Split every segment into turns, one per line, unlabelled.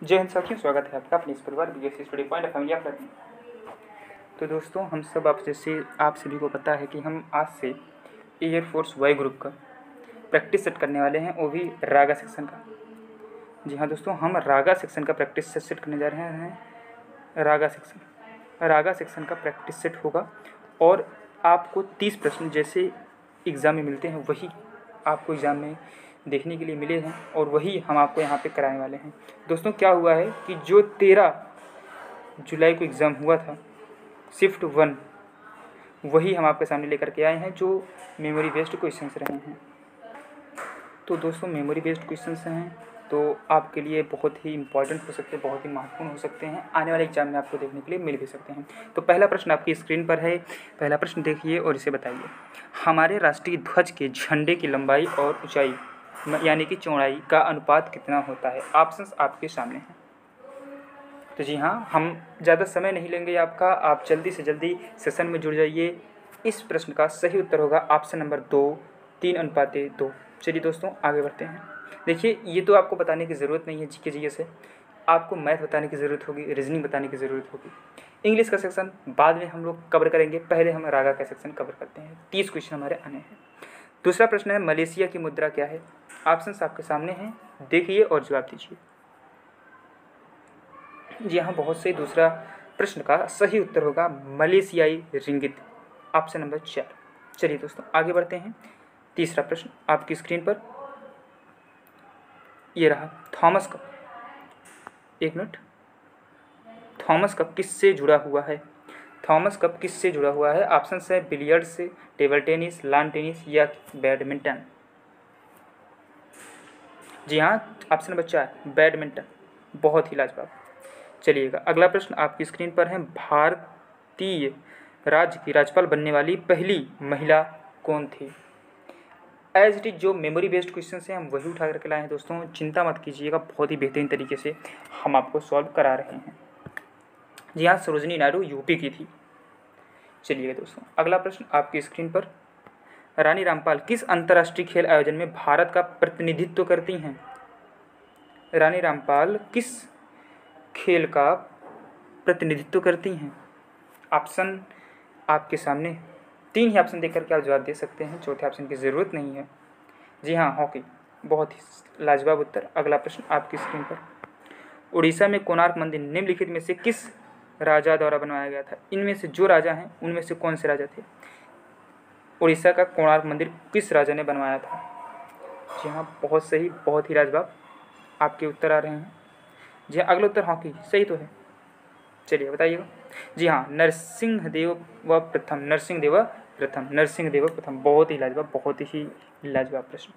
जय हिंद साथियों, स्वागत है आपका अपने इस परिवार BSc study point of India में। तो दोस्तों, हम सब आप सभी को पता है कि हम आज से एयरफोर्स वाई ग्रुप का प्रैक्टिस सेट करने वाले हैं, वो भी रागा सेक्शन का। जी हाँ दोस्तों, हम रागा सेक्शन का प्रैक्टिस सेट करने जा रहे हैं। रागा सेक्शन का प्रैक्टिस सेट होगा और आपको 30 प्रश्न जैसे एग्ज़ाम में मिलते हैं वही आपको एग्ज़ाम में देखने के लिए मिले हैं और वही हम आपको यहाँ पे कराने वाले हैं। दोस्तों, क्या हुआ है कि जो 13 जुलाई को एग्ज़ाम हुआ था शिफ्ट 1, वही हम आपके सामने लेकर के आए हैं, जो मेमोरी बेस्ड क्वेश्चंस रहे हैं। तो दोस्तों, मेमोरी बेस्ड क्वेश्चंस हैं तो आपके लिए बहुत ही इंपॉर्टेंट हो सकते हैं, बहुत ही महत्वपूर्ण हो सकते हैं, आने वाले एग्जाम में आपको देखने के लिए मिल भी सकते हैं। तो पहला प्रश्न आपकी स्क्रीन पर है। पहला प्रश्न देखिए और इसे बताइए। हमारे राष्ट्रीय ध्वज के झंडे की लंबाई और ऊंचाई यानी कि चौड़ाई का अनुपात कितना होता है? ऑप्शंस आपके सामने हैं। तो जी हाँ, हम ज़्यादा समय नहीं लेंगे आपका, आप जल्दी से जल्दी सेशन में जुड़ जाइए। इस प्रश्न का सही उत्तर होगा ऑप्शन नंबर 2, 3:2। चलिए दोस्तों, आगे बढ़ते हैं। देखिए, ये तो आपको बताने की ज़रूरत नहीं है जीके से, आपको मैथ बताने की ज़रूरत होगी, रीजनिंग बताने की ज़रूरत होगी। इंग्लिश का सेक्शन बाद में हम लोग कवर करेंगे, पहले हम रागा का सेक्शन कवर करते हैं। 30 क्वेश्चन हमारे आने हैं। दूसरा प्रश्न है, मलेशिया की मुद्रा क्या है? ऑप्शंस आपके सामने हैं, देखिए और जवाब दीजिए। जी हाँ, बहुत सही। दूसरा प्रश्न का सही उत्तर होगा मलेशियाई रिंगित, ऑप्शन नंबर 4। चलिए दोस्तों, आगे बढ़ते हैं। तीसरा प्रश्न आपकी स्क्रीन पर ये रहा। थॉमस कप, एक मिनट, थॉमस कप किससे जुड़ा हुआ है? थॉमस कप किससे जुड़ा हुआ है? ऑप्शन है बिलियर्ड्स से, टेबल टेनिस, लॉन टेनिस या बैडमिंटन। जी हाँ, ऑप्शन नंबर 4 बैडमिंटन। बहुत ही लाजवाब। चलिएगा, अगला प्रश्न आपकी स्क्रीन पर है। भारतीय राज्य की राज्यपाल बनने वाली पहली महिला कौन थी? एज इट इज जो मेमोरी बेस्ड क्वेश्चन हैं हम वही उठा करके लाए हैं दोस्तों, चिंता मत कीजिएगा, बहुत ही बेहतरीन तरीके से हम आपको सॉल्व करा रहे हैं। जी हाँ, सरोजिनी नायडू यूपी की थी। चलिए दोस्तों, अगला प्रश्न आपकी स्क्रीन पर। रानी रामपाल किस अंतर्राष्ट्रीय खेल आयोजन में भारत का प्रतिनिधित्व करती हैं? रानी रामपाल किस खेल का प्रतिनिधित्व करती हैं? ऑप्शन आपके सामने, 3 ही ऑप्शन देकर के आप जवाब दे सकते हैं, चौथे ऑप्शन की ज़रूरत नहीं है। जी हाँ, हॉकी। बहुत ही लाजवाब उत्तर। अगला प्रश्न आपकी स्क्रीन पर। उड़ीसा में कोणार्क मंदिर निम्नलिखित में से किस राजा द्वारा बनवाया गया था? इनमें से जो राजा हैं उनमें से कौन से राजा थे? उड़ीसा का कोणार्क मंदिर किस राजा ने बनवाया था? जी हाँ, बहुत सही, बहुत ही लाजवाब आपके उत्तर आ रहे हैं। जी हाँ, अगला उत्तर हॉकी सही तो है। चलिए बताइएगा। जी हाँ, नरसिंहदेव प्रथम। बहुत ही लाजवाब प्रश्न।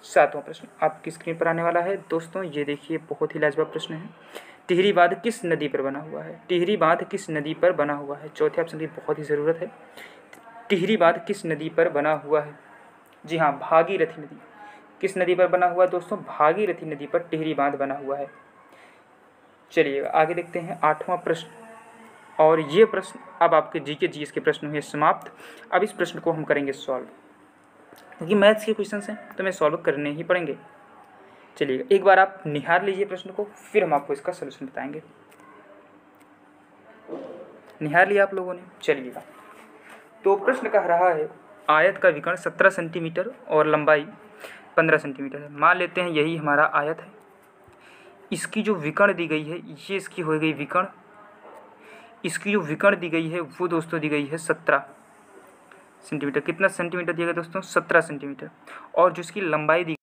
7वां प्रश्न आपकी स्क्रीन पर आने वाला है दोस्तों, ये देखिए, बहुत ही लाजवाब प्रश्न है। टिहरी बांध किस नदी पर बना हुआ है? टिहरी बांध किस नदी पर बना हुआ है? चौथे ऑप्शन की बहुत ही ज़रूरत है। टिहरी बांध किस नदी पर बना हुआ है? जी हाँ, भागीरथी नदी। किस नदी पर बना हुआ है दोस्तों? भागीरथी नदी पर टिहरी बांध बना हुआ है। चलिए आगे देखते हैं 8वां प्रश्न, और ये प्रश्न अब आपके जीके जीएस के प्रश्न हुए समाप्त। अब इस प्रश्न को हम करेंगे सॉल्व, क्योंकि मैथ्स के क्वेश्चन हैं तो हमें सॉल्व करने ही पड़ेंगे। चलिए एक बार आप निहार लीजिए प्रश्न को, फिर हम आपको इसका सलूशन बताएंगे। निहार लिया आप लोगों ने? चलिएगा, तो प्रश्न कह रहा है आयत का विकर्ण 17 सेंटीमीटर और लंबाई 15 सेंटीमीटर है। मान लेते हैं यही हमारा आयत है। इसकी जो विकर्ण दी गई है ये इसकी हो गई विकर्ण। इसकी जो विकर्ण दी गई है वो दोस्तों दी गई है 17 सेंटीमीटर। कितना सेंटीमीटर दिया गया दोस्तों? 17 सेंटीमीटर। और जो इसकी लंबाई दी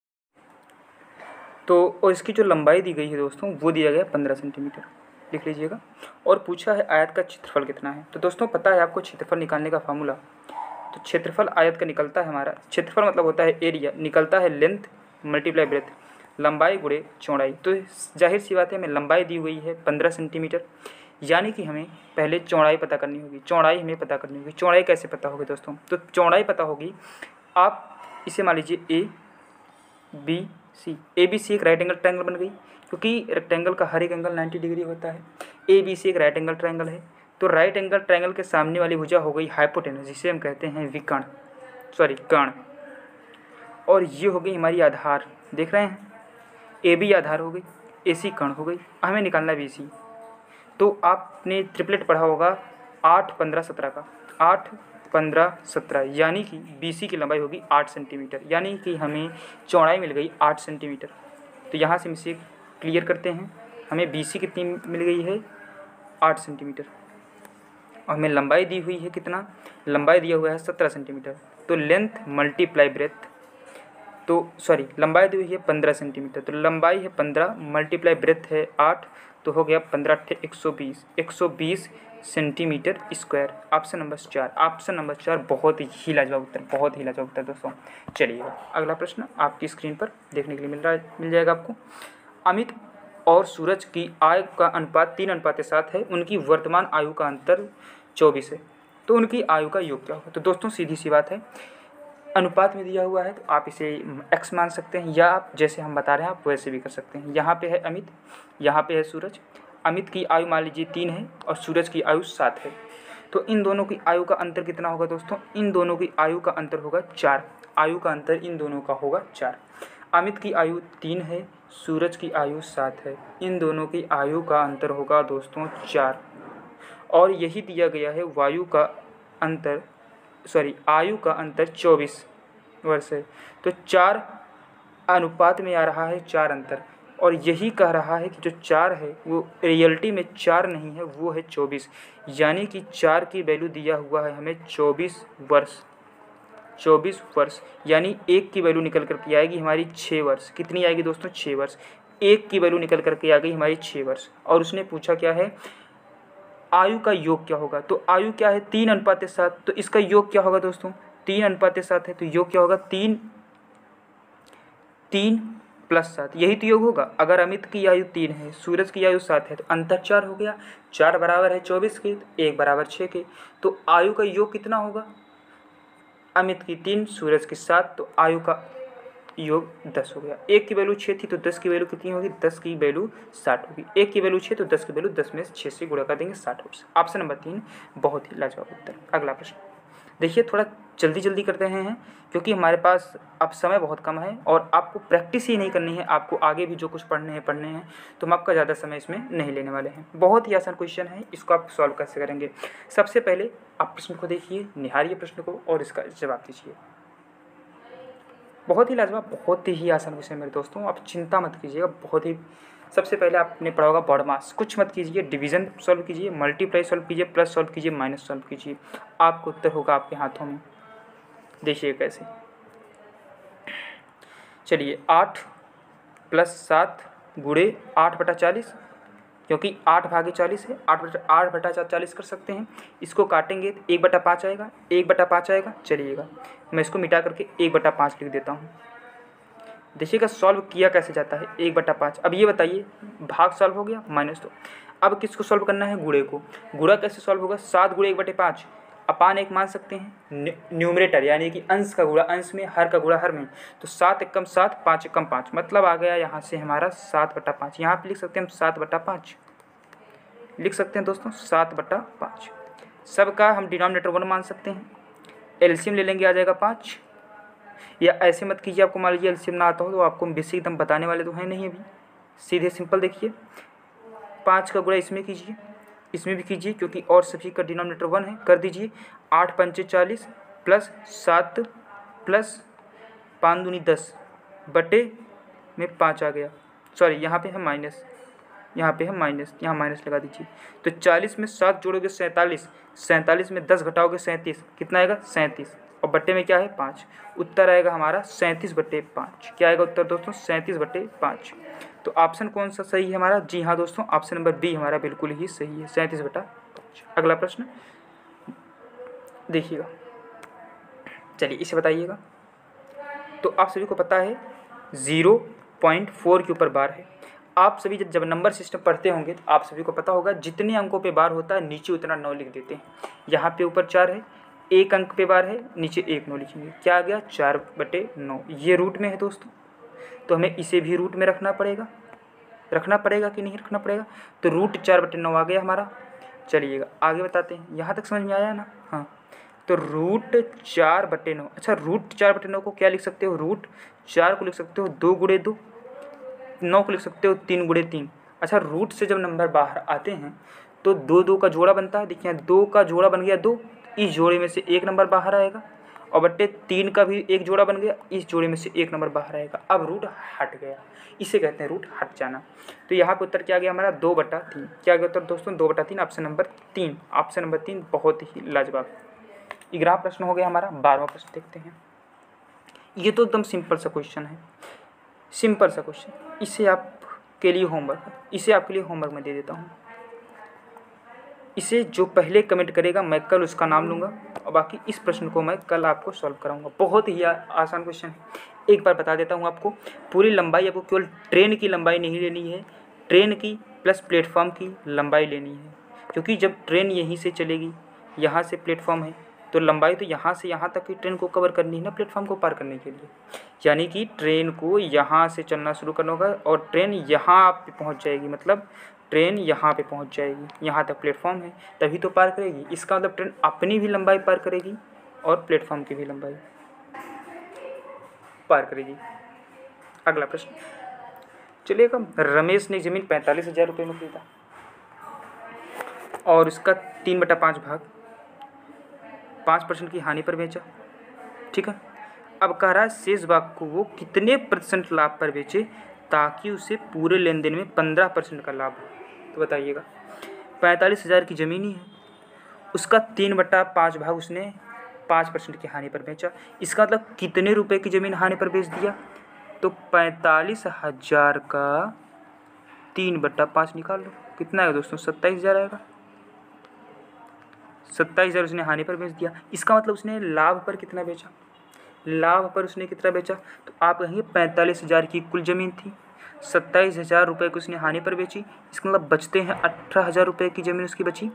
और इसकी जो लंबाई दी गई है दोस्तों वो दिया गया 15 सेंटीमीटर, लिख लीजिएगा। और पूछा है आयत का क्षेत्रफल कितना है। तो दोस्तों पता है आपको क्षेत्रफल निकालने का फार्मूला। तो क्षेत्रफल आयत का निकलता है हमारा, क्षेत्रफल मतलब होता है एरिया, निकलता है लेंथ मल्टीप्लाई ब्रेथ, लंबाई गुणे चौड़ाई। तो जाहिर सी बात है हमें लंबाई दी हुई है 15 सेंटीमीटर, यानी कि हमें पहले चौड़ाई पता करनी होगी। चौड़ाई हमें पता करनी होगी। चौड़ाई कैसे पता होगी दोस्तों? तो चौड़ाई पता होगी, आप इसे मान लीजिए A B C. A B C एक राइट एंगल ट्रायंगल बन गई, क्योंकि रेक्टेंगल का हर एक एंगल 90 डिग्री होता है। ए बी सी एक राइट एंगल ट्रायंगल है, तो राइट एंगल ट्रायंगल के सामने वाली भुजा हो गई हाइपोटेनस, जिसे हम कहते हैं विकर्ण, कर्ण। और ये हो गई हमारी आधार, देख रहे हैं, ए बी आधार हो गई। AC कर्ण हो गई, हमें निकालना BC। तो आपने ट्रिपलेट पढ़ा होगा 8, 15, 17 का, 8, 15, 17, यानी कि BC की लंबाई होगी 8 सेंटीमीटर, यानी कि हमें चौड़ाई मिल गई 8 सेंटीमीटर। तो यहाँ से हम इसे क्लियर करते हैं, हमें BC कितनी मिल गई है 8 सेंटीमीटर, और हमें लंबाई दी हुई है कितना, लंबाई दिया हुआ है 17 सेंटीमीटर। तो लेंथ मल्टीप्लाई ब्रेथ, तो सॉरी लंबाई दी हुई है 15 सेंटीमीटर, तो लंबाई है 15 मल्टीप्लाई ब्रेथ है 8, तो हो गया 15 120 centimetre square. Option number 4, option number 4 बहुत ही लाजवाब उत्तर, बहुत ही लाजवाब उत्तर दोस्तों। चलिएगा अगला प्रश्न आपकी स्क्रीन पर देखने के लिए मिल जाएगा आपको। अमित और सूरज की आयु का अनुपात 3:7 है, उनकी वर्तमान आयु का अंतर 24 है, तो उनकी आयु का योग क्या होगा। तो दोस्तों सीधी सी बात है, अनुपात में दिया हुआ है तो आप इसे x मान सकते हैं, या आप जैसे हम बता रहे हैं आप वैसे भी कर सकते हैं। यहाँ पे है अमित, यहाँ पे है सूरज। अमित की आयु मान लीजिए 3 है और सूरज की आयु 7 है, तो इन दोनों की आयु का अंतर कितना होगा दोस्तों, इन दोनों की आयु का अंतर होगा 4, आयु का अंतर इन दोनों का होगा 4। अमित की आयु 3 है, सूरज की आयु 7 है, इन दोनों की आयु का अंतर होगा दोस्तों 4, और यही दिया गया है वायु का अंतर आयु का अंतर 24 वर्ष है। तो 4 अनुपात में आ रहा है 4 अंतर, और यही कह रहा है कि जो 4 है वो रियलिटी में 4 नहीं है, वो है 24, यानी कि 4 की वैल्यू दिया हुआ है हमें 24 वर्ष, 24 वर्ष, यानी 1 की वैल्यू निकल करके आएगी हमारी 6 वर्ष। कितनी आएगी दोस्तों 6 वर्ष, 1 की वैल्यू निकल करके आ गई हमारी 6 वर्ष। और उसने पूछा क्या है आयु का योग क्या होगा, तो आयु क्या है 3:7, तो इसका योग क्या होगा दोस्तों 3:7 है, तो योग क्या होगा 3 + 7, यही तो योग होगा। अगर अमित की आयु 3 है, सूरज की आयु 7 है, तो अंतर 4 हो गया, 4 बराबर है 24 के, 1 बराबर 6 के, तो आयु का योग कितना होगा, अमित की 3, सूरज की 7, तो आयु का योग 10 हो गया। 1 की वैल्यू 6 थी तो 10 की वैल्यू कितनी होगी, 10 की वैल्यू 60 होगी। 1 की वैल्यू 6 तो 10 की वैल्यू 10 में 6 से गुणा कर देंगे 60 वर्ष। ऑप्शन नंबर 3 बहुत ही लाजवाब उत्तर। अगला प्रश्न देखिए, थोड़ा जल्दी करते हैं क्योंकि हमारे पास अब समय बहुत कम है और आपको प्रैक्टिस ही नहीं करनी है, आपको आगे भी जो कुछ पढ़ने हैं, तो हम आपका ज़्यादा समय इसमें नहीं लेने वाले हैं। बहुत ही आसान क्वेश्चन है, इसको आप सॉल्व कैसे करेंगे। सबसे पहले आप प्रश्न को देखिए, निहारिए प्रश्न को और इसका जवाब दीजिए। बहुत ही लाजवाब, बहुत ही आसान क्वेश्चन मेरे दोस्तों, आप चिंता मत कीजिएगा। बहुत ही सबसे पहले आपने पढ़ा होगा बॉड मास, कुछ मत कीजिए, डिवीजन सॉल्व कीजिए, मल्टीप्लाई सॉल्व कीजिए, प्लस सॉल्व कीजिए, माइनस सॉल्व कीजिए, आपको उत्तर होगा आपके हाथों में। देखिए कैसे, चलिए 8 + 7 गुणे 8/40, क्योंकि 8/40 है, 8/40 कर सकते हैं। इसको काटेंगे तो 1/5 आएगा, 1/5 आएगा। चलिएगा मैं इसको मिटा करके 1/5 लिख देता हूँ। देखिएगा सॉल्व किया कैसे जाता है 1/5। अब ये बताइए, भाग सॉल्व हो गया, -2। अब किसको सॉल्व करना है, गुणे को। गुणा कैसे सॉल्व होगा, 7 × 1/5 अपान 1 मान सकते हैं, न्यूमरेटर यानी कि अंश का गुणा अंश में, हर का गुणा हर में। तो 7 × 7, 5 × 5, मतलब आ गया यहाँ से हमारा 7/5। यहाँ पे लिख सकते हैं हम 7/5 लिख सकते हैं दोस्तों, 7/5। सबका हम डिनोमिनेटर 1 मान सकते हैं, एलसीएम ले लेंगे, आ जाएगा 5। या ऐसे मत कीजिए, आपको मान लीजिए एलसीएम ना आता हो तो आपको बेसिक एकदम बताने वाले तो हैं नहीं अभी, सीधे सिंपल देखिए 5 का गुणा इसमें कीजिए, इसमें भी कीजिए, क्योंकि और सभी का डिनोमिनेटर 1 है, कर दीजिए। 8 × 5 = 40 प्लस 7 प्लस 5 दूनी 10 बटे में 5 आ गया, सॉरी यहाँ पे है माइनस, यहाँ पे है माइनस, यहाँ माइनस लगा दीजिए। तो 40 में 7 जोड़ोगे 47, 47 में 10 घटाओगे 37, कितना आएगा 37, और बट्टे में क्या है 5। उत्तर आएगा हमारा 37/5। क्या आएगा उत्तर दोस्तों, 37/5। तो ऑप्शन कौन सा सही है हमारा, जी हाँ दोस्तों, ऑप्शन नंबर बी हमारा बिल्कुल ही सही है, 37/5। अगला प्रश्न देखिएगा, चलिए इसे बताइएगा। तो आप सभी को पता है 0.4 के ऊपर बार है। आप सभी जब नंबर सिस्टम पढ़ते होंगे तो आप सभी को पता होगा जितने अंकों पे बार होता है नीचे उतना 9 लिख देते हैं। यहाँ पे ऊपर 4 है, 1 अंक पे बार है, नीचे 1 9 लिखेंगे। क्या आ गया 4/9। ये रूट में है दोस्तों, तो हमें इसे भी रूट में रखना पड़ेगा कि नहीं रखना पड़ेगा। तो रूट 4/9 आ गया हमारा। चलिएगा आगे बताते हैं, यहाँ तक समझ में आया ना। हाँ, तो रूट 4/9, अच्छा रूट 4/9 को क्या लिख सकते हो, रूट 4 को लिख सकते हो 2 × 2, 9 को लिख सकते हो 3 गुणे 3। अच्छा, रूट से जब नंबर बाहर आते हैं तो 2 का जोड़ा बनता है। देखिए 2 का जोड़ा बन गया 2, इस जोड़े में से एक नंबर बाहर आएगा, और बट्टे 3 का भी एक जोड़ा बन गया, इस जोड़े में से एक नंबर बाहर आएगा। अब रूट हट गया, इसे कहते हैं रूट हट जाना। तो यहाँ पे उत्तर क्या गया हमारा 2/3। क्या गया उत्तर दोस्तों 2/3, ऑप्शन नंबर 3। ऑप्शन नंबर 3 बहुत ही लाजवाब। 11वां प्रश्न हो गया हमारा। 12वां प्रश्न देखते हैं। ये तो एकदम सिंपल सा क्वेश्चन है, सिंपल सा क्वेश्चन। इसे आपके लिए होमवर्क है, इसे आपके लिए होमवर्क में दे देता हूँ। इसे जो पहले कमेंट करेगा मैं कल उसका नाम लूँगा, और बाकी इस प्रश्न को मैं कल आपको सॉल्व कराऊंगा। बहुत ही आसान क्वेश्चन है। एक बार बता देता हूँ आपको, पूरी लंबाई आपको केवल ट्रेन की लंबाई नहीं लेनी है, ट्रेन की प्लस प्लेटफॉर्म की लंबाई लेनी है। क्योंकि जब ट्रेन यहीं से चलेगी, यहाँ से प्लेटफॉर्म है, तो लंबाई तो यहाँ से यहाँ तक की ट्रेन को कवर करनी है ना, प्लेटफॉर्म को पार करने के लिए। यानी कि ट्रेन को यहाँ से चलना शुरू करना होगा और ट्रेन यहाँ पे पहुँच जाएगी, मतलब ट्रेन यहाँ पे पहुँच जाएगी, यहाँ तक प्लेटफॉर्म है, तभी तो पार करेगी। इसका मतलब ट्रेन अपनी भी लंबाई पार करेगी और प्लेटफॉर्म की भी लंबाई पार करेगी। अगला प्रश्न चलिएगा। रमेश ने ज़मीन 45,000 रुपये में खरीदा और उसका 3/5 भाग 5% की हानि पर बेचा। ठीक है, अब कह रहा है शेष भाग को वो कितने % लाभ पर बेचे ताकि उसे पूरे लेन देन में 15% का लाभ हो। तो बताइएगा, 45,000 की ज़मीन ही है, उसका 3/5 भाग उसने 5% की हानि पर बेचा। इसका मतलब कितने रुपए की ज़मीन हानि पर बेच दिया? तो 45,000 का 3/5 निकाल लो, कितना आएगा दोस्तों? 27,000 आएगा। 27,000 उसने हानि पर बेच दिया। इसका मतलब उसने लाभ पर कितना बेचा? लाभ पर उसने कितना बेचा? तो आप कहेंगे 45,000 की कुल ज़मीन थी, 27,000 रुपये की उसने हानि पर बेची। इसका मतलब बचते हैं 18,000 रुपये की ज़मीन उसकी बची।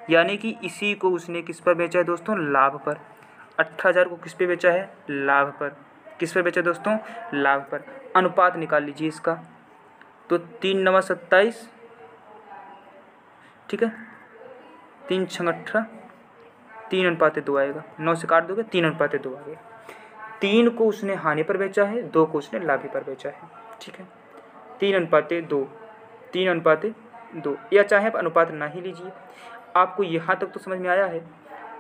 यानी कि इसी को उसने किस पर बेचा है दोस्तों? लाभ पर। 18,000 को किस पे बेचा है? लाभ पर। किस पर बेचा दोस्तों? लाभ पर। अनुपात निकाल लीजिए इसका, तो 3 9 27, ठीक है, 3 6 18, 3/2 आएगा। 9 से काट दोगे 3/2 आ गया। 3 को उसने हानि पर बेचा है, 2 को उसने लाभ पर बेचा है। ठीक है, 3/2, 3/2, या चाहे आप अनुपात ना ही लीजिए। आपको यहाँ तक तो समझ में आया है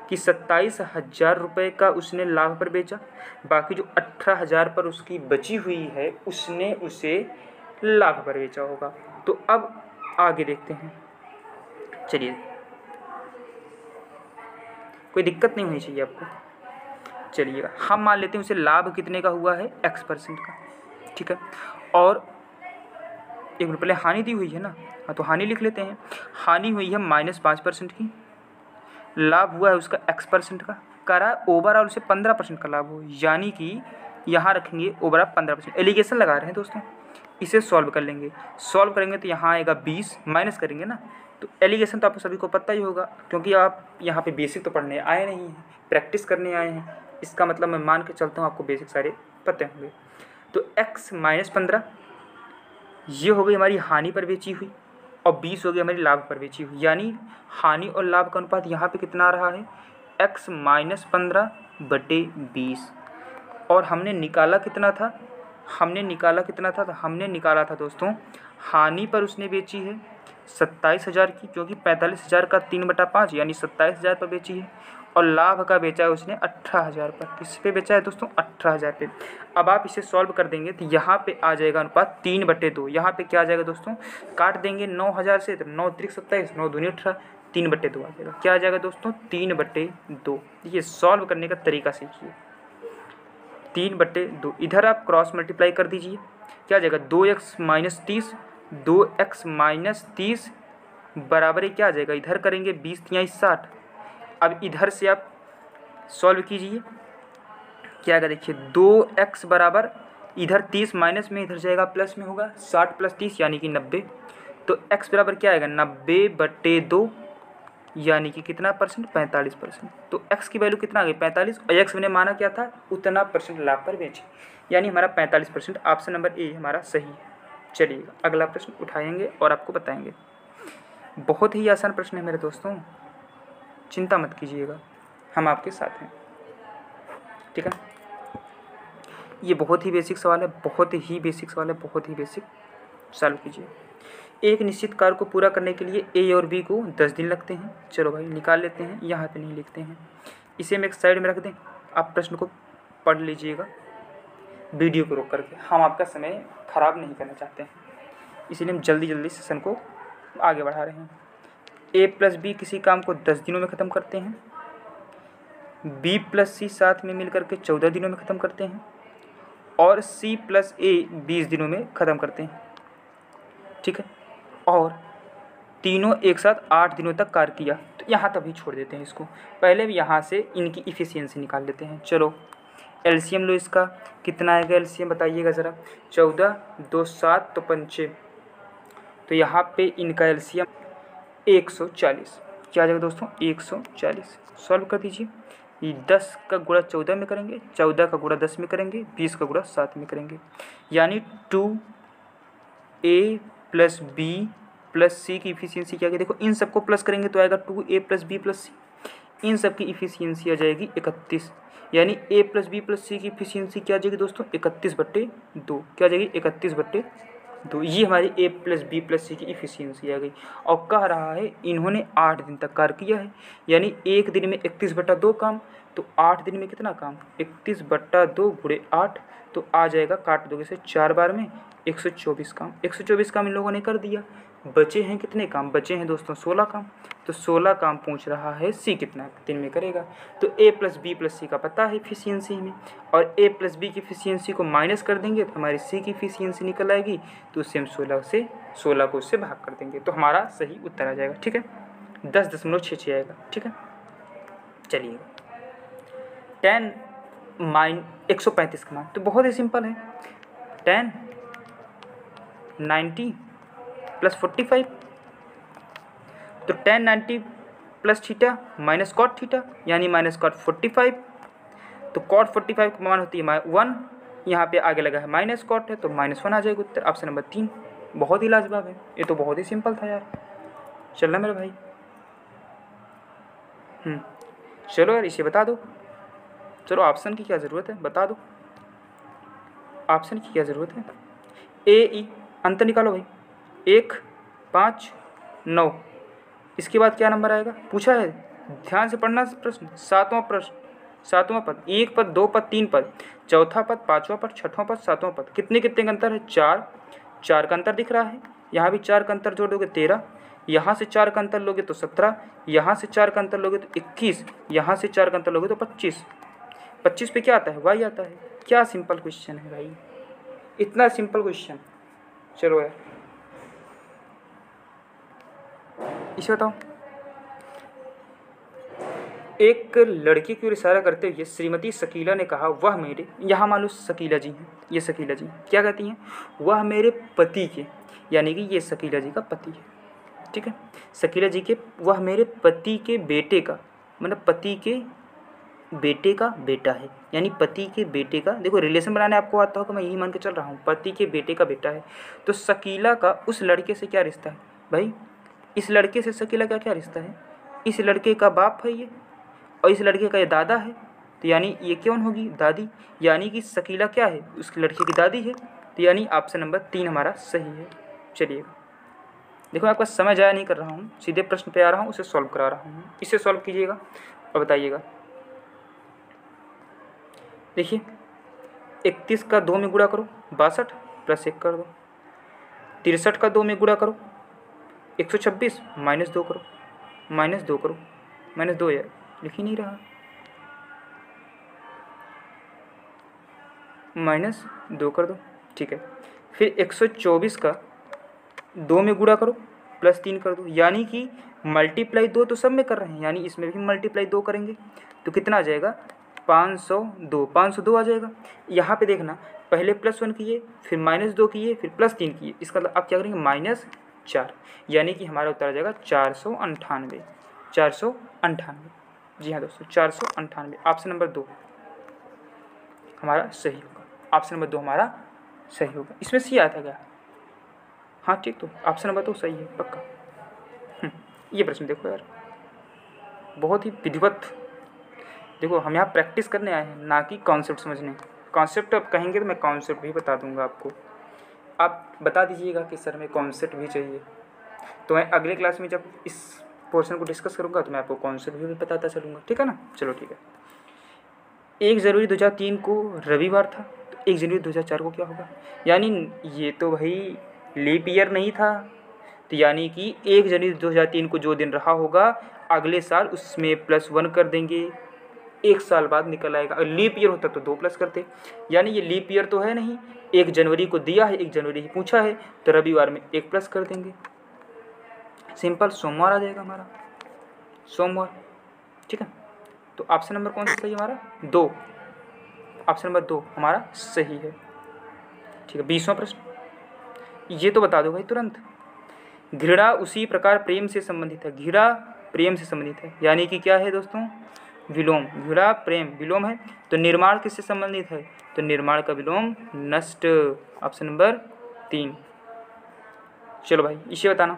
कि 27,000 रुपये का उसने लाभ पर बेचा, बाकी जो 18,000 पर उसकी बची हुई है उसने उसे लाभ पर बेचा होगा। तो अब आगे देखते हैं। चलिए, कोई दिक्कत नहीं होनी चाहिए आपको। चलिएगा, हम मान लेते हैं उसे लाभ कितने का हुआ है? X% का। ठीक है, और एक मिनट पहले हानि दी हुई है ना, हाँ तो हानि लिख लेते हैं। हानि हुई है -5% की, लाभ हुआ है उसका X% का, कह रहा है ओवरऑल उसे 15% का लाभ हो। यानी कि यहाँ रखेंगे ओवरऑल 15%। एलिगेशन लगा रहे हैं दोस्तों, इसे सॉल्व कर लेंगे। सॉल्व करेंगे तो यहाँ आएगा 20, माइनस करेंगे ना, तो एलिगेशन तो आपको सभी को पता ही होगा, क्योंकि आप यहाँ पे बेसिक तो पढ़ने आए नहीं हैं, प्रैक्टिस करने आए हैं। इसका मतलब मैं मान के चलता हूँ आपको बेसिक सारे पते होंगे। तो x - 15 ये हो गई हमारी हानि पर बेची हुई, और 20 हो गई हमारी लाभ पर बेची हुई। यानी हानि और लाभ का अनुपात यहाँ पे कितना आ रहा है? x - 15/20। और हमने निकाला कितना था? हमने निकाला दोस्तों, हानि पर उसने बेची है 27,000 की, क्योंकि 45,000 का 3/5 यानी 27,000 पर बेची है, और लाभ का बेचा है उसने 18,000 पर। किस पे बेचा है दोस्तों? 18,000 पे। अब आप इसे सॉल्व कर देंगे तो यहाँ पे आ जाएगा अनुपात 3/2। यहाँ पे क्या आ जाएगा दोस्तों? काट देंगे 9,000 से, तो 9 त्रिक 27, 9 दूनी 18, 3/2 आ जाएगा। क्या आ जाएगा दोस्तों? 3/2। ये सॉल्व करने का तरीका सीखिए। 3/2, इधर आप क्रॉस मल्टीप्लाई कर दीजिए, क्या आ जाएगा? 2x - 30, 2x - 30 बराबर है क्या आ जाएगा? इधर करेंगे 20 × 60। अब इधर से आप सॉल्व कीजिए, क्या आएगा देखिए, 2x बराबर इधर 30 माइनस में, इधर जाएगा प्लस में, होगा 60 + 30 यानी कि 90। तो x बराबर क्या आएगा? 90/2 यानी कि कितना %? 45%। तो x की वैल्यू कितना आ गई? 45, और x मैंने माना क्या था? उतना % लाभ पर बेचे, यानी हमारा 45%। ऑप्शन नंबर ए हमारा सही है। चलिए अगला प्रश्न उठाएंगे और आपको बताएंगे। बहुत ही आसान प्रश्न है मेरे दोस्तों, चिंता मत कीजिएगा, हम आपके साथ हैं। ठीक है, ये बहुत ही बेसिक सवाल है, बहुत ही बेसिक सवाल है, बहुत ही बेसिक। सॉल्व कीजिए। एक निश्चित कार्य को पूरा करने के लिए ए और बी को 10 दिन लगते हैं। चलो भाई निकाल लेते हैं, यहाँ पे नहीं लिखते हैं, इसे हम एक साइड में रख दें। आप प्रश्न को पढ़ लीजिएगा वीडियो को रोक करके, हम आपका समय ख़राब नहीं करना चाहते हैं, इसीलिए हम जल्दी जल्दी सेशन को आगे बढ़ा रहे हैं। ए प्लस बी किसी काम को 10 दिनों में ख़त्म करते हैं, बी प्लस सी साथ में मिलकर के 14 दिनों में ख़त्म करते हैं, और सी प्लस ए 20 दिनों में ख़त्म करते हैं। ठीक है, और तीनों एक साथ 8 दिनों तक कार्य किया। तो यहाँ तभी छोड़ देते हैं इसको, पहले भी यहाँ से इनकी इफ़िशियंसी निकाल लेते हैं। चलो एलसीएम लो, इसका कितना आएगा एलसीएम बताइएगा ज़रा। 14 2 7 तो 5, तो यहाँ पे इनका एलसीएम 140। क्या आ जाएगा दोस्तों 140। सॉल्व कर दीजिए। ये 10 का गुणा 14 में करेंगे, 14 का गुणा 10 में करेंगे, 20 का गुणा 7 में करेंगे, यानी 2a प्लस बी प्लस सी की इफिशियंसी क्या है, देखो इन सबको प्लस करेंगे तो आएगा 2a प्लस बी प्लस सी, इन सब की इफिशियंसी आ जाएगी 31, यानी a प्लस बी प्लस सी की इफिशियंसी क्या आ जाएगी दोस्तों 31/2। क्या आ जाएगी 31/2। ये हमारी a प्लस बी प्लस सी की इफिशियंसी आ गई। और कह रहा है इन्होंने 8 दिन तक कार्य किया है, यानी एक दिन में 31/2 काम, तो 8 दिन में कितना काम 31/2 गुणे 8, तो आ जाएगा, काट दोगे से 4 बार में 124 काम। 124 काम इन लोगों ने कर दिया। बचे हैं कितने काम, बचे हैं दोस्तों 16 काम। तो 16 काम पूछ रहा है सी कितना दिन में करेगा। तो a प्लस बी प्लस सी का पता है इफिशियंसी में, और a प्लस बी की इफिशियंसी को माइनस कर देंगे तो हमारी सी की इफिशियंसी निकल आएगी। तो उससे हम 16 को उससे भाग कर देंगे, तो हमारा सही उत्तर आ जाएगा। ठीक है, 10.66 आएगा। ठीक है, चलिए 135 का मान तो बहुत ही सिंपल है। 10 90 प्लस 45, तो 10 90 plus theta minus cot theta, यानी माइनस कॉट 45। तो कॉट 45 की मान होती है 1, यहाँ पे आगे लगा है माइनस कॉट है तो -1 आ जाएगा उत्तर। ऑप्शन नंबर 3 बहुत ही लाजवाब है, ये तो बहुत ही सिंपल था यार। चलना मेरे भाई, चलो यार इसे बता दो। चलो ऑप्शन की क्या ज़रूरत है, बता दो ऑप्शन की क्या ज़रूरत है। ए अंतर निकालो भाई, 1 5 9, इसके बाद क्या नंबर आएगा पूछा है, ध्यान से पढ़ना प्रश्न। 7वां प्रश्न, 7वां पद, 1 पद 2 पद 3 पद, चौथा पद 5वां पद 6वां पद 7वां पद, कितने कितने का अंतर है 4 का अंतर दिख रहा है। यहाँ भी 4 का अंतर जोड़ दोगे 13, यहाँ से 4 का अंतर लोगे तो 17, यहाँ से 4 का अंतर लोगे तो 21, यहाँ से 4 का अंतर लोगे तो 25। 25 पे क्या आता है y आता है। क्या सिंपल क्वेश्चन है भाई, इतना सिंपल क्वेश्चन। चलो यार इसे बताओ। एक लड़की की ओर इशारा करते हुए श्रीमती शकीला ने कहा, वह मेरे, यहाँ मान लो शकीला जी हैं, ये शकीला जी क्या कहती हैं, वह मेरे पति के, यानी कि ये शकीला जी का पति है। ठीक है, शकीला जी के, वह मेरे पति के बेटे का, मतलब पति के बेटे का बेटा है, यानी पति के बेटे का, देखो रिलेशन बनाने आपको आता होगा, मैं यही मान के चल रहा हूँ, पति के बेटे का बेटा है। तो शकीला का उस लड़के से क्या रिश्ता है भाई, इस लड़के से शकीला का क्या रिश्ता है, इस लड़के का बाप है ये, और इस लड़के का ये दादा है, तो यानी ये कौन होगी दादी, यानी कि शकीला क्या है उस लड़के की दादी है। तो यानी ऑप्शन नंबर 3 हमारा सही है। चलिए देखो आपका समय ज़ाया नहीं कर रहा हूँ, सीधे प्रश्न पे आ रहा हूँ, उसे सॉल्व करा रहा हूँ, इसे सॉल्व कीजिएगा और बताइएगा। देखिए 31 का 2 में गुणा करो 62 प्लस 1 कर दो, 63 का 2 में गुणा करो 126 -2 करो, -2 करो, -2 यार लिख ही नहीं रहा, -2 कर दो। ठीक है, फिर 124 का 2 में गुणा करो प्लस 3 कर दो, यानी कि मल्टीप्लाई 2 तो सब में कर रहे हैं, यानी इसमें भी मल्टीप्लाई 2 करेंगे तो कितना आ जाएगा 502 आ जाएगा। यहाँ पे देखना पहले +1 किए, फिर -2 किए, फिर +3 किए, इसका मतलब आप क्या करेंगे -4, यानी कि हमारा उत्तर आ जाएगा 498। जी हाँ दोस्तों 498, ऑप्शन नंबर 2 हमारा सही होगा, ऑप्शन नंबर 2 हमारा सही होगा। इसमें सी आया था क्या, हाँ ठीक, तो ऑप्शन नंबर 2 सही है पक्का। ये प्रश्न देखो यार बहुत ही विधिवत, देखो हम यहाँ प्रैक्टिस करने आए हैं ना कि कॉन्सेप्ट समझने। कॉन्सेप्ट अब कहेंगे तो मैं कॉन्सेप्ट भी बता दूंगा आपको, आप बता दीजिएगा कि सर हमें कॉन्सेप्ट भी चाहिए, तो मैं अगले क्लास में जब इस पोर्शन को डिस्कस करूँगा तो मैं आपको कॉन्सेप्ट भी बताता चलूँगा, ठीक है ना। चलो ठीक है। 1 जनवरी 2003 को रविवार था, तो 1 जनवरी 2004 को क्या होगा? यानी ये तो भाई लीप ईयर नहीं था, तो यानी कि 1 जनवरी 2003 को जो दिन रहा होगा अगले साल उसमें +1 कर देंगे, 1 साल बाद निकल आएगा। अगर लीप ईयर होता तो 2 प्लस करते, यानी ये लीप ईयर तो है नहीं, 1 जनवरी को दिया है, 1 जनवरी ही पूछा है, तो रविवार में 1 प्लस कर देंगे, सिंपल सोमवार आ जाएगा हमारा, सोमवार, ठीक है। तो ऑप्शन नंबर कौन सा सही है हमारा? 2, ऑप्शन नंबर 2 हमारा सही है, ठीक है। 20वां प्रश्न, ये तो बता दो भाई तुरंत। घृणा उसी प्रकार प्रेम से संबंधित है, घृणा प्रेम से संबंधित है, यानी कि क्या है दोस्तों? विलोम। घृणा प्रेम विलोम है, तो निर्माण किससे संबंधित है? तो निर्माण का विलोम नष्ट, ऑप्शन नंबर 3। चलो भाई इसे बताना,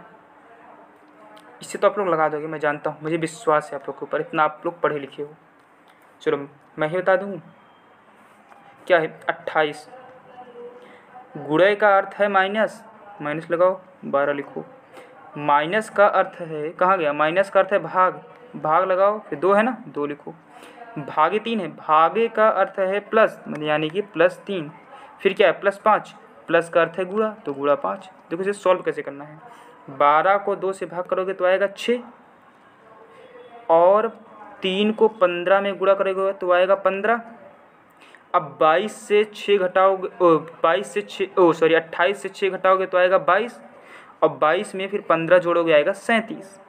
इससे तो आप लोग लगा दोगे, मैं जानता हूँ, मुझे विश्वास है आप लोग के ऊपर, इतना आप लोग पढ़े लिखे हो। चलो मैं ही बता दूँ, क्या है? 28। गुणे का अर्थ है माइनस, माइनस लगाओ, 12 लिखो। माइनस का अर्थ है, कहाँ गया? माइनस का अर्थ है भाग, भाग लगाओ, फिर 2 है ना, 2 लिखो। भागे 3 है, भागे का अर्थ है प्लस, यानी कि +3। फिर क्या है? +5, प्लस का अर्थ है गुणा, तो गुणा 5। देखो इसे सॉल्व कैसे करना है। 12 को 2 से भाग करोगे तो आएगा 6, और 3 को 15 में गुणा करोगे तो आएगा 15। अब 22 से 6 घटाओगे, 28 से 6 घटाओगे तो आएगा 22, और 22 में फिर 15 जोड़ोगे आएगा 37।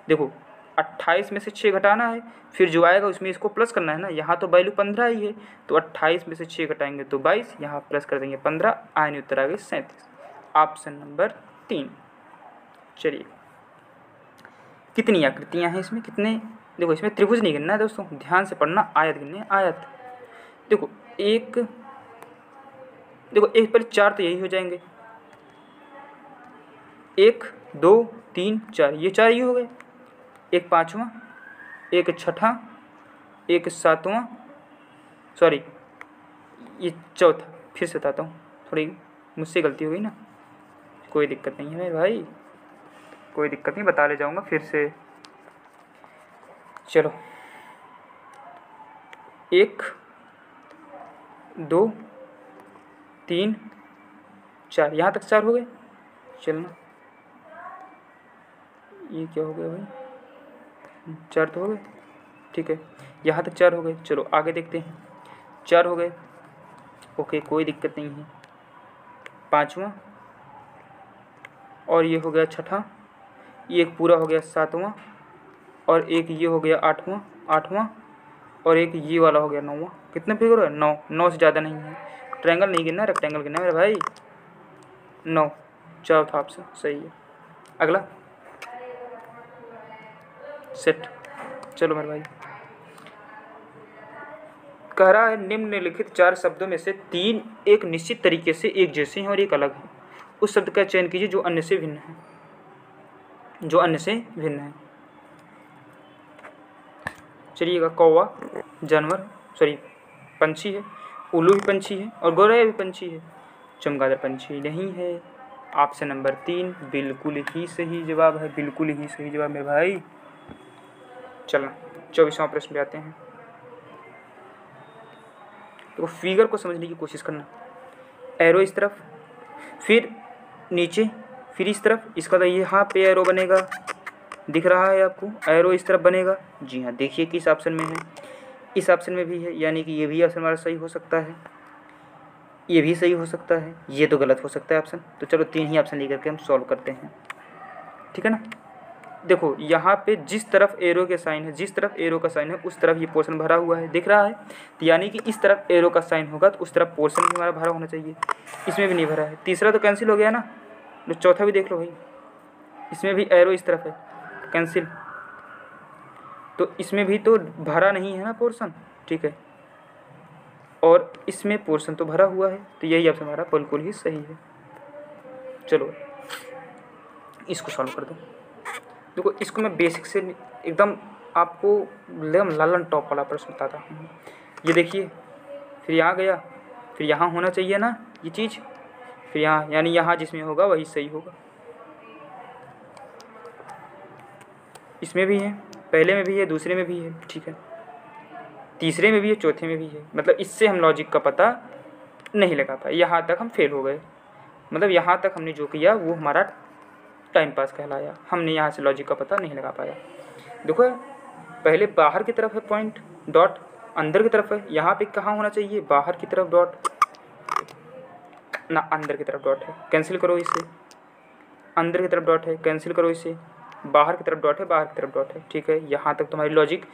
देखो 28 में से 6 घटाना है, फिर जो आएगा उसमें इसको प्लस करना है ना, यहाँ तो वैल्यू 15 ही है, तो 28 में से 6 घटाएंगे तो 22, यहाँ प्लस कर देंगे 15, आयन उत्तर आ गई 37, ऑप्शन नंबर 3। चलिए कितनी आकृतियाँ हैं इसमें, कितने? देखो इसमें त्रिभुज नहीं गिनना है दोस्तों, ध्यान से पढ़ना, आयत गिनने, आयत। देखो एक, देखो एक पर 4 तो यही हो जाएंगे, 1 2 3 4, ये 4 ही हो गए। एक 5वां, एक 6ठा, एक 7वां, सॉरी ये 4था, फिर से बताता हूँ, थोड़ी मुझसे गलती हो गई ना, कोई दिक्कत नहीं है भाई, कोई दिक्कत नहीं, बता ले जाऊँगा फिर से। चलो 1 2 3 4, यहाँ तक 4 हो गए। चलना, ये क्या हो गया भाई? 4 तो हो गए, ठीक है, यहाँ तक 4 हो गए। चलो आगे देखते हैं, 4 हो गए, ओके कोई दिक्कत नहीं है। 5वां, और ये हो गया 6ठा, ये एक पूरा हो गया 7वां, और एक ये हो गया 8वां, और एक ये वाला हो गया 9वां। कितने फिगर है? 9, 9 से ज़्यादा नहीं है। ट्रायंगल नहीं गिनना, रेक्टेंगल गिनना मेरे भाई। 9, चौथा ऑप्शन सही है। अगला सेट। चलो मेरे भाई, कह रहा है निम्नलिखित 4 शब्दों में से 3 एक निश्चित तरीके से एक जैसे हैं और एक अलग है। उस शब्द का चयन कीजिए जो अन्य से भिन्न है, जो अन्य से भिन्न है। चलिएगा, कौवा जानवर, सॉरी पंछी है, उल्लू भी पंछी है, और गौरैया भी पंछी है, चमगादड़ पंछी नहीं है। ऑप्शन नंबर 3 बिल्कुल ही सही जवाब है, बिल्कुल ही सही जवाब मेरे भाई। चलना 24वां प्रश्न पे आते हैं। तो फिगर को समझने की कोशिश करना। एरो इस तरफ, फिर नीचे, फिर इस तरफ, इसका तो यहाँ पे एरो बनेगा, दिख रहा है आपको? एरो इस तरफ बनेगा। जी हाँ, देखिए किस ऑप्शन में है, इस ऑप्शन में भी है, यानी कि ये भी ऑप्शन हमारा सही हो सकता है, ये भी सही हो सकता है, ये तो गलत हो सकता है ऑप्शन। तो चलो 3 ही ऑप्शन लेकर के हम सॉल्व करते हैं, ठीक है ना। देखो यहाँ पे जिस तरफ एरो के साइन है, जिस तरफ एरो का साइन है उस तरफ ये पोर्शन भरा हुआ है, दिख रहा है? तो यानी कि इस तरफ एरो का साइन होगा तो उस तरफ पोर्शन भी हमारा भरा होना चाहिए। इसमें भी नहीं भरा है, तीसरा तो कैंसिल हो गया ना। तो चौथा भी देख लो भाई, इसमें भी एरो इस तरफ है, कैंसिल। तो इसमें भी तो भरा नहीं है ना पोर्शन, ठीक है, और इसमें पोर्शन तो भरा हुआ है, तो यही ऑप्शन हमारा बिल्कुल ही सही है। चलो इसको सॉल्व कर दो। देखो इसको मैं बेसिक से एकदम आपको एकदम लालन टॉप वाला प्रश्न बताता हूँ। ये देखिए, फिर यहाँ गया, फिर यहाँ होना चाहिए ना ये चीज़, फिर यहाँ, यानी यहाँ जिसमें होगा वही सही होगा। इसमें भी है, पहले में भी है, दूसरे में भी है, ठीक है, तीसरे में भी है, चौथे में भी है। मतलब इससे हम लॉजिक का पता नहीं लगा पाए, यहाँ तक हम फेल हो गए। मतलब यहाँ तक हमने जो किया वो हमारा टाइम पास कहलाया, हमने यहाँ से लॉजिक का पता नहीं लगा पाया। देखो पहले बाहर की तरफ है पॉइंट, डॉट अंदर की तरफ है, यहाँ पे कहाँ होना चाहिए, बाहर की तरफ डॉट ना, अंदर की तरफ डॉट है, कैंसिल करो इसे, अंदर की तरफ डॉट है, कैंसिल करो इसे, बाहर की तरफ डॉट है, बाहर की तरफ डॉट है, ठीक है। यहाँ तक तुम्हारी लॉजिक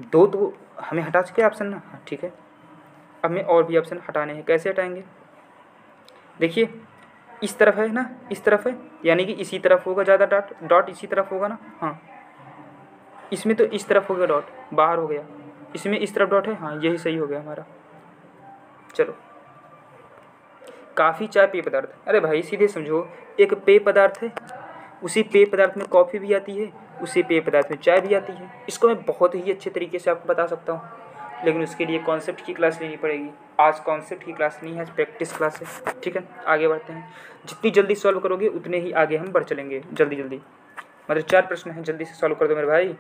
दो तो हमें हटा सके ऑप्शन ना, ठीक है। अब हमें और भी ऑप्शन हटाने हैं, कैसे हटाएंगे, देखिए इस तरफ है ना, इस तरफ है, यानी कि इसी तरफ होगा ज़्यादा डॉट, डॉट इसी तरफ होगा ना, हाँ इसमें तो इस तरफ हो गया डॉट, बाहर हो गया, इसमें इस तरफ डॉट है, हाँ यही सही हो गया हमारा। चलो काफ़ी चाय पेय पदार्थ, अरे भाई सीधे समझो, एक पेय पदार्थ है, उसी पेय पदार्थ में कॉफ़ी भी आती है, उसी पेय पदार्थ में चाय भी आती है। इसको मैं बहुत ही अच्छे तरीके से आपको बता सकता हूँ, लेकिन उसके लिए कॉन्सेप्ट की क्लास लेनी पड़ेगी। आज कॉन्सेप्ट की क्लास नहीं है, आज प्रैक्टिस क्लास है, ठीक है। आगे बढ़ते हैं, जितनी जल्दी सॉल्व करोगे उतने ही आगे हम बढ़ चलेंगे, जल्दी जल्दी। मतलब 4 प्रश्न हैं, जल्दी से सॉल्व कर दो मेरे भाई।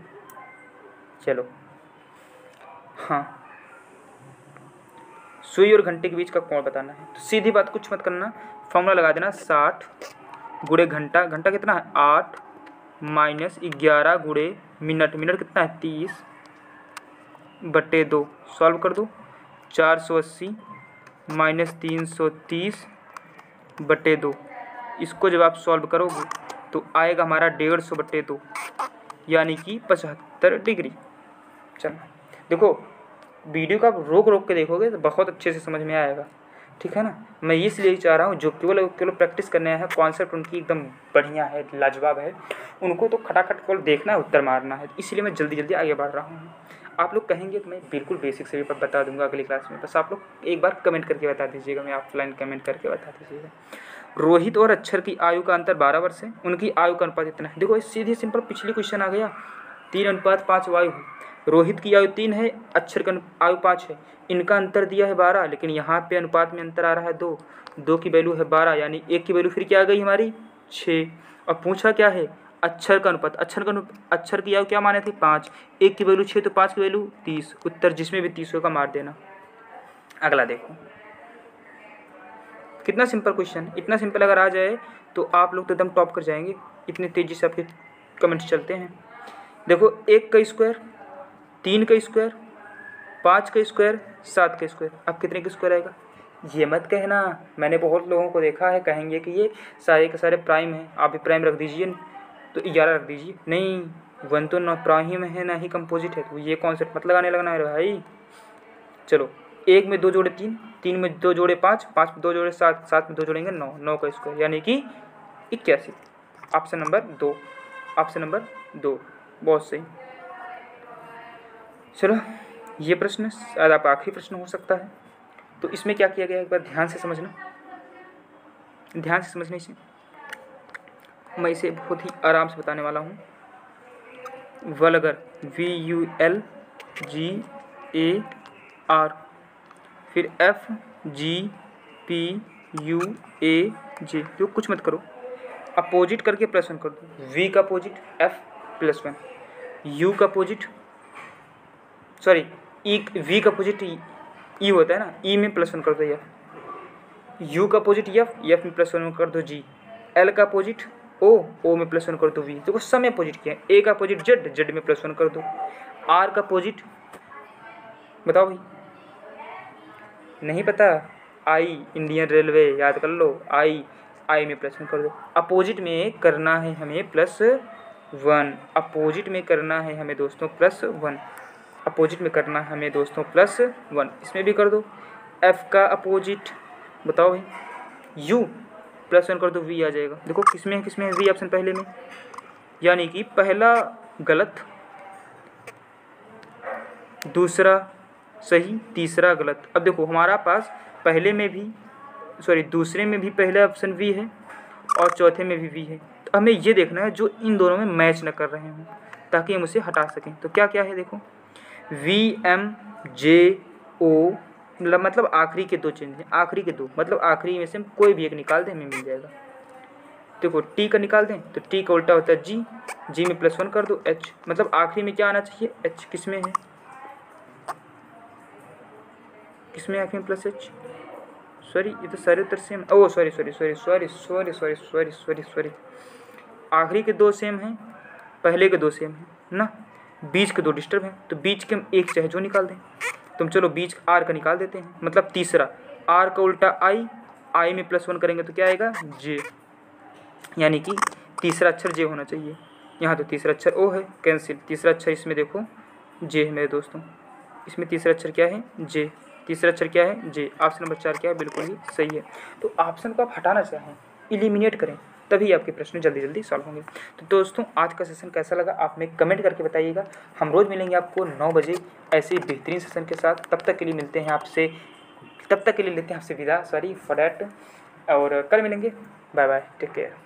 चलो हाँ, सुई और घंटे के बीच का कोण बताना है, तो सीधी बात कुछ मत करना, फॉर्मूला लगा देना 60 गुणे घंटा, घंटा कितना है 8 माइनस 11 गुणे मिनट, मिनट कितना है 30 बटे 2, सॉल्व कर दो, 480 माइनस 330 बटे 2, इसको जब आप सॉल्व करोगे तो आएगा हमारा 150 बटे 2, यानी कि 75 डिग्री। चलो देखो वीडियो का रोक रोक के देखोगे तो बहुत अच्छे से समझ में आएगा, ठीक है ना। मैं इसलिए चाह रहा हूँ जो केवल प्रैक्टिस करने आए हैं, कॉन्सेप्ट उनकी एकदम बढ़िया है, लाजवाब है, उनको तो खटाखट केवल देखना है, उत्तर मारना है, इसलिए मैं जल्दी जल्दी आगे बढ़ रहा हूँ। आप लोग कहेंगे कि मैं बिल्कुल बेसिक से भी बता दूंगा अगली क्लास में, बस आप लोग एक बार कमेंट करके बता दीजिएगा, मैं ऑफलाइन कमेंट करके बता दीजिएगा। रोहित और अक्षर की आयु का अंतर 12 वर्ष है, उनकी आयु का अनुपात इतना है। देखो सीधी सिंपल पिछली क्वेश्चन आ गया, 3:5 वायु है, रोहित की आयु 3 है, अक्षर की आयु 5 है, इनका अंतर दिया है 12, लेकिन यहाँ पे अनुपात में अंतर आ रहा है 2, 2 की वैल्यू है 12, यानी 1 की वैल्यू फिर क्या आ गई हमारी 6। और पूछा क्या है अक्षर का अनुपात, अक्षर की आयु क्या माने थे 5, 1 की वैल्यू 6 तो 5 की वैल्यू 30, उत्तर जिसमें भी 30 होगा मार देना। अगला देखो कितना सिंपल क्वेश्चन, इतना सिंपल अगर आ जाए तो आप लोग तो एकदम टॉप कर जाएंगे, इतनी तेज़ी से आपके कमेंट्स चलते हैं। देखो 1 का स्क्वायर, 3 का स्क्वायर, 5 का स्क्वायर, 7 का स्क्वायर, अब कितने का स्क्वायर आएगा, ये मत कहना, मैंने बहुत लोगों को देखा है कहेंगे कि ये सारे के सारे प्राइम हैं, आप भी प्राइम रख दीजिए तो 11 रख दीजिए, नहीं 1 तो ना प्राइम है ना ही कंपोजिट है, तो ये कॉन्सेप्ट मत लगाने लगना है भाई। चलो 1 में 2 जोड़े 3, 3 में 2 जोड़े 5, 5 में 2 जोड़े 7, 7 में 2 जोड़ेंगे 9, 9 का स्क्वायर यानी कि 81, ऑप्शन नंबर 2, ऑप्शन नंबर 2, बहुत सही। चलो ये प्रश्न शायद आप आखिरी प्रश्न हो सकता है, तो इसमें क्या किया गया एक बार ध्यान से समझना, ध्यान से समझने से मैं इसे बहुत ही आराम से बताने वाला हूँ। वल्गर VULGAR, फिर FGPUAJ, जो कुछ मत करो, अपोजिट करके +1 कर दो, V का अपोजिट F +1, U का अपोजिट सॉरी V का अपोजिट E होता है ना, E में +1 कर दो F, U का अपोजिट F में +1 कर दो G, L का अपोजिट O में +1 कर दो V, देखो सब में अपोजिट किया है, A का अपोजिट Z में +1 कर दो, R का अपोजिट बताओ भाई, नहीं पता, I इंडियन रेलवे याद कर लो, I में +1 कर दो, अपोजिट में करना है हमें +1, अपोजिट में करना है हमें दोस्तों +1, अपोजिट में करना है हमें दोस्तों +1, इसमें भी कर दो। F का अपोजिट बताओ भाई, U +1 कर दो, V आ जाएगा, देखो किसमें है V ऑप्शन पहले में, यानी कि पहला गलत, दूसरा सही, तीसरा गलत। अब देखो हमारा पास पहले में भी दूसरे में भी पहला ऑप्शन V है और चौथे में भी V है, तो हमें ये देखना है जो इन दोनों में मैच न कर रहे हों ताकि हम उसे हटा सकें। तो क्या क्या है देखो, VMJO मतलब आखिरी के 2 चेंज हैं, आखिरी के 2 मतलब आखिरी में से हम कोई भी एक निकाल दें हमें मिल जाएगा। देखो टी का निकाल दें तो टी का उल्टा होता है जी, जी में +1 कर दो एच, मतलब आखिरी में क्या आना चाहिए एच, किस में है, किसमें आखिरी में प्लस एच, सॉरी ये तो सारे उत्तर सेम, ओ सॉरी आखिरी के 2 सेम हैं, पहले के 2 सेम हैं ना, बीच के 2 डिस्टर्ब हैं, तो बीच के हम एक चाहे जो निकाल दें। तुम चलो बीच आर का निकाल देते हैं, मतलब तीसरा आर का उल्टा आई, आई में +1 करेंगे तो क्या आएगा जे, यानी कि तीसरा अक्षर जे होना चाहिए। यहाँ तो तीसरा अक्षर ओ है, कैंसिल, तीसरा अक्षर इसमें देखो जे है मेरे दोस्तों, इसमें तीसरा अक्षर क्या है जे, तीसरा अक्षर क्या है जे, ऑप्शन नंबर 4 क्या है, बिल्कुल ही सही है। तो ऑप्शन को आप हटाना चाहें, इलिमिनेट करें, तभी आपके प्रश्न जल्दी जल्दी सॉल्व होंगे। तो दोस्तों आज का सेशन कैसा लगा आप हमें कमेंट करके बताइएगा। हम रोज़ मिलेंगे आपको 9 बजे ऐसे ही बेहतरीन सेशन के साथ। तब तक के लिए मिलते हैं आपसे, तब तक के लिए लेते हैं आपसे विदा, सॉरी फॉर डैट, और कल मिलेंगे। Bye bye, take care.